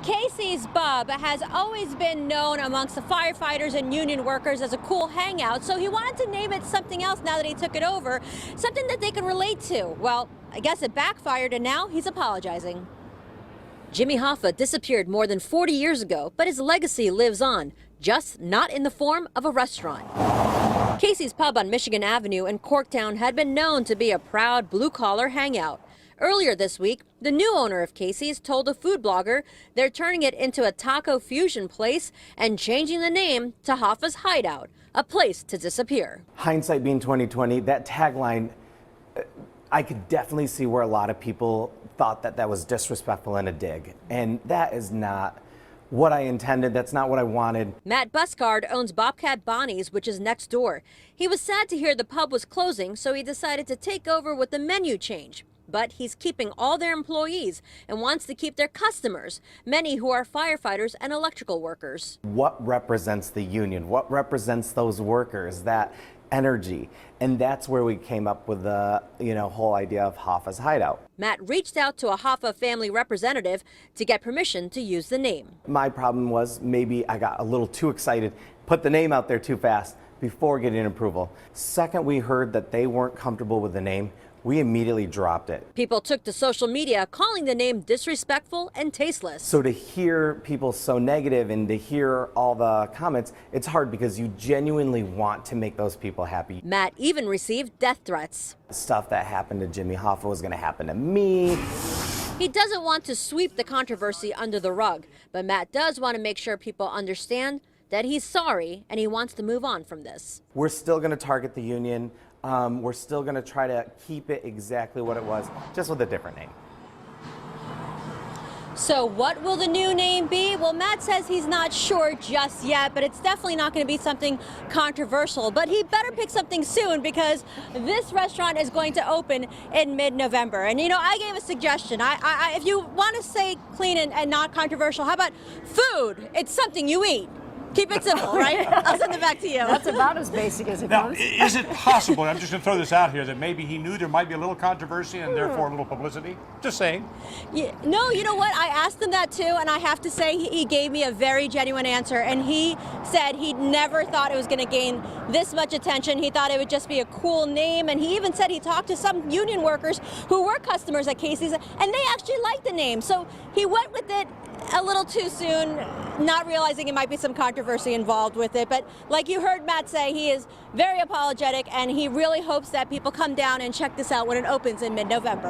Casey's Pub has always been known amongst the firefighters and union workers as a cool hangout, so he wanted to name it something else now that he took it over, something that they can relate to. Well, I guess it backfired and now he's apologizing. Jimmy Hoffa disappeared more than 40 years ago, but his legacy lives on, just not in the form of a restaurant. Casey's Pub on Michigan Avenue in Corktown had been known to be a proud blue-collar hangout. Earlier this week, the new owner of Casey's told a food blogger they're turning it into a taco fusion place and changing the name to Hoffa's Hideout, a place to disappear. Hindsight being 2020, that tagline, I could definitely see where a lot of people thought that that was disrespectful and a dig. And that is not what I intended. That's not what I wanted. Matt Buscard owns Bobcat Bonnie's, which is next door. He was sad to hear the pub was closing, so he decided to take over with the menu change. But he's keeping all their employees and wants to keep their customers, many who are firefighters and electrical workers. What represents the union? What represents those workers, that energy? And that's where we came up with the whole idea of Hoffa's Hideout. Matt reached out to a Hoffa family representative to get permission to use the name. My problem was maybe I got a little too excited, put the name out there too fast before getting approval. Second, we heard that they weren't comfortable with the name. We immediately dropped it. People took to social media calling the name disrespectful and tasteless. So to hear people so negative and to hear all the comments, it's hard because you genuinely want to make those people happy. Matt even received death threats. Stuff that happened to Jimmy Hoffa was going to happen to me. He doesn't want to sweep the controversy under the rug, but Matt does want to make sure people understand that he's sorry and he wants to move on from this. We're still going to target the union. We're still going to try to keep it exactly what it was, just with a different name. So what will the new name be? Well, Matt says he's not sure just yet, but it's definitely not going to be something controversial. But he better pick something soon because this restaurant is going to open in mid-November. And I gave a suggestion. If you want to say clean and not controversial, how about food? It's something you eat. Keep it simple, right? I'll send it back to you. That's about as basic as it Now, comes. is it possible, I'm just going to throw this out here, that maybe he knew there might be a little controversy and therefore a little publicity? Just saying. Yeah, no, you know what? I asked him that too, and I have to say he gave me a very genuine answer. And he said he never thought it was going to gain this much attention. He thought it would just be a cool name. And he even said he talked to some union workers who were customers at Casey's, and they actually liked the name. So he went with it a little too soon, not realizing it might be some controversy involved with it. But like you heard Matt say, he is very apologetic, and he really hopes that people come down and check this out when it opens in mid-November.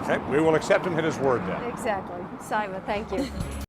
Okay, we will accept him at his word then. Exactly. Simon, thank you.